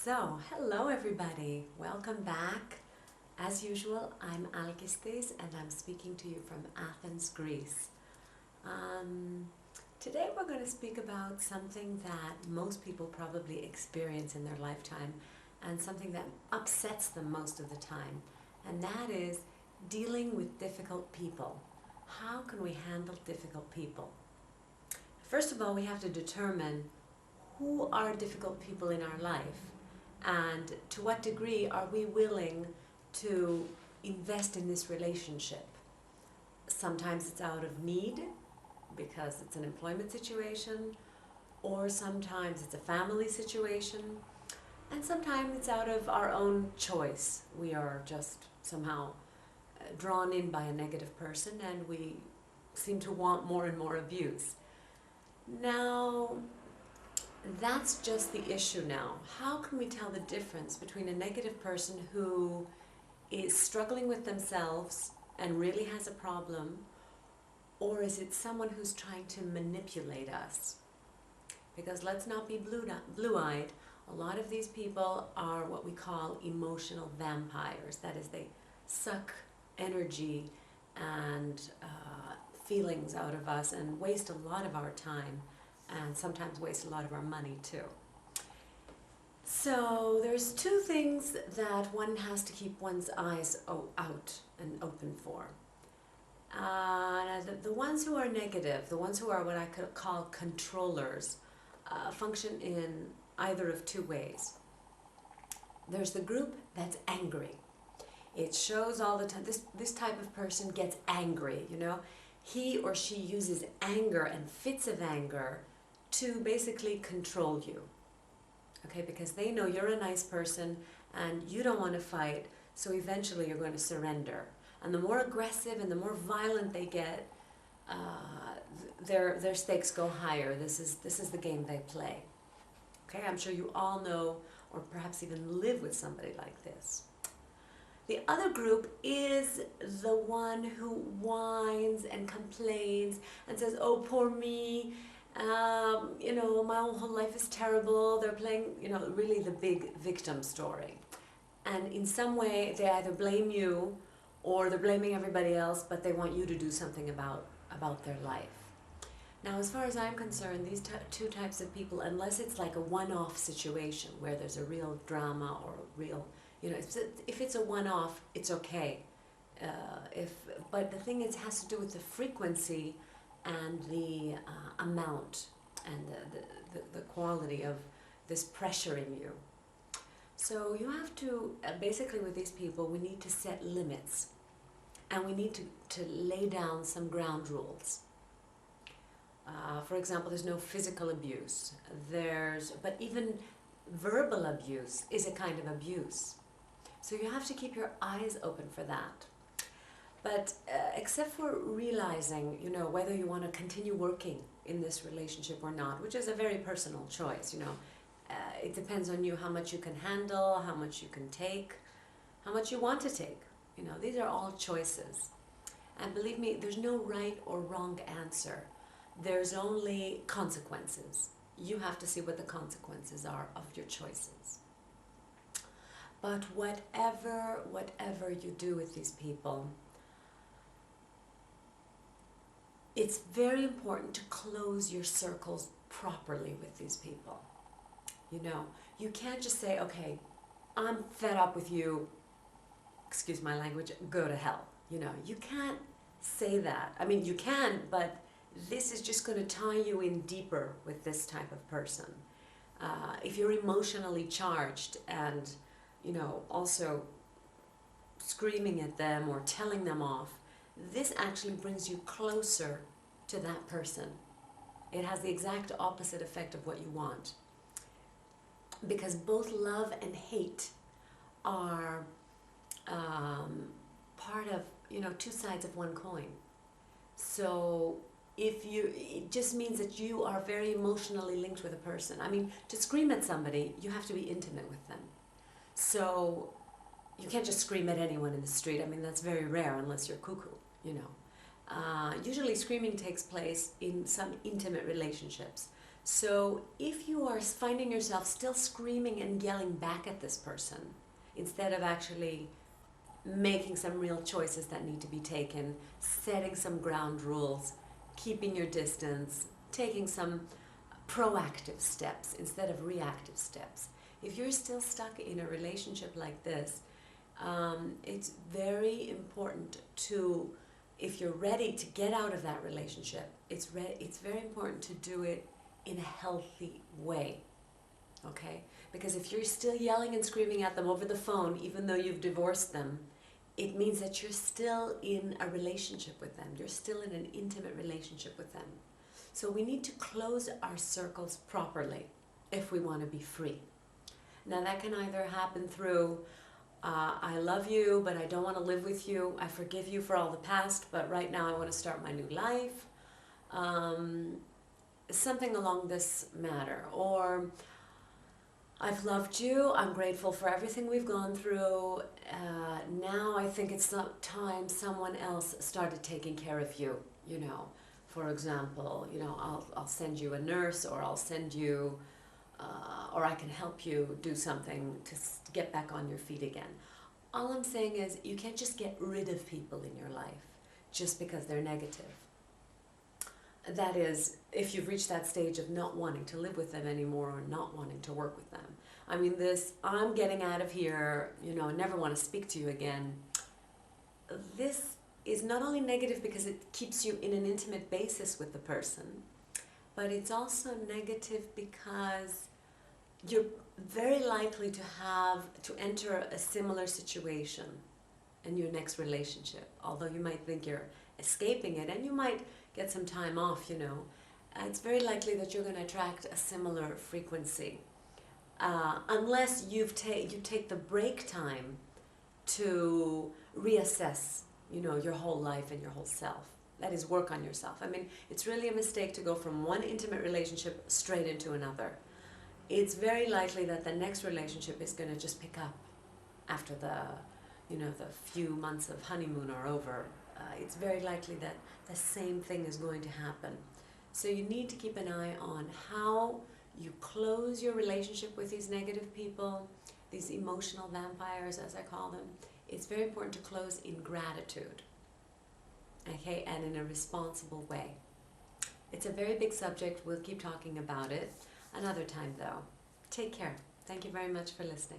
So, hello everybody, welcome back. As usual, I'm Alkistis and I'm speaking to you from Athens, Greece. Today we're going to speak about something that most people probably experience in their lifetime and something that upsets them most of the time, and that is dealing with difficult people. How can we handle difficult people? First of all, we have to determine who are difficult people in our life and to what degree are we willing to invest in this relationship. Sometimes it's out of need because it's an employment situation, or sometimes it's a family situation, and sometimes it's out of our own choice. We are just somehow drawn in by a negative person and we seem to want more and more abuse. Now, that's just the issue now. How can we tell the difference between a negative person who is struggling with themselves and really has a problem, or is it someone who's trying to manipulate us? Because let's not be blue-eyed. A lot of these people are what we call emotional vampires. That is, they suck energy and feelings out of us and waste a lot of our time, and sometimes waste a lot of our money too. So there's two things that one has to keep one's eyes out and open for. The ones who are negative, the ones who are what I could call controllers, function in either of two ways. There's the group that's angry. It shows all the time. This type of person gets angry, you know. He or she uses anger and fits of anger to basically control you, okay, because they know you're a nice person and you don't want to fight, so eventually you're going to surrender. And the more aggressive and the more violent they get, their stakes go higher. This is the game they play. Okay, I'm sure you all know or perhaps even live with somebody like this. The other group is the one who whines and complains and says, "Oh, poor me. You know, my whole life is terrible." They're playing, you know, really the big victim story. And in some way, they either blame you or they're blaming everybody else, but they want you to do something about their life. Now, as far as I'm concerned, these two types of people, unless it's like a one-off situation where there's a real drama or a real, you know, if it's a one-off, it's okay. But the thing is, it has to do with the frequency and the amount and the quality of this pressuring you. So you have to, basically with these people, we need to set limits and we need to lay down some ground rules. For example, there's no physical abuse. But even verbal abuse is a kind of abuse. So you have to keep your eyes open for that. But except for realizing, you know, whether you want to continue working in this relationship or not, which is a very personal choice, you know. It depends on you how much you can handle, how much you can take, how much you want to take. You know, these are all choices. And believe me, there's no right or wrong answer. There's only consequences. You have to see what the consequences are of your choices. But whatever you do with these people, it's very important to close your circles properly with these people. You know, you can't just say, "Okay, I'm fed up with you, excuse my language, go to hell." You know, you can't say that. I mean, you can, but this is just going to tie you in deeper with this type of person. If you're emotionally charged and, you know, also screaming at them or telling them off, this actually brings you closer to that person. It has the exact opposite effect of what you want. Because both love and hate are part of, you know, two sides of one coin. So it just means that you are very emotionally linked with a person. I mean, to scream at somebody, you have to be intimate with them. So you can't just scream at anyone in the street. I mean, that's very rare unless you're cuckoo, you know. Usually screaming takes place in some intimate relationships. So if you are finding yourself still screaming and yelling back at this person, instead of actually making some real choices that need to be taken, setting some ground rules, keeping your distance, taking some proactive steps instead of reactive steps. If you're still stuck in a relationship like this, it's very important to, if you're ready to get out of that relationship, it's very important to do it in a healthy way, okay? Because if you're still yelling and screaming at them over the phone, even though you've divorced them, it means that you're still in a relationship with them. You're still in an intimate relationship with them. So we need to close our circles properly if we want to be free. Now that can either happen through, I love you, but I don't want to live with you. I forgive you for all the past, but right now I want to start my new life. Something along this matter. Or, I've loved you, I'm grateful for everything we've gone through. Now I think it's time someone else started taking care of you, you know. For example, you know, I'll send you a nurse, or I'll send you, or I can help you do something to get back on your feet again. All I'm saying is you can't just get rid of people in your life just because they're negative. That is, if you've reached that stage of not wanting to live with them anymore or not wanting to work with them. I mean, this, I'm getting out of here, you know, I never want to speak to you again. This is not only negative because it keeps you in an intimate basis with the person, but it's also negative because you're very likely to enter a similar situation in your next relationship. Although you might think you're escaping it, and you might get some time off, you know, it's very likely that you're going to attract a similar frequency. Unless you take the break time to reassess, you know, your whole life and your whole self. That is, work on yourself. I mean, it's really a mistake to go from one intimate relationship straight into another. It's very likely that the next relationship is going to just pick up after the few months of honeymoon are over. It's very likely that the same thing is going to happen. So you need to keep an eye on how you close your relationship with these negative people, these emotional vampires, as I call them. It's very important to close in gratitude, okay, and in a responsible way. It's a very big subject. We'll keep talking about it another time, though. Take care. Thank you very much for listening.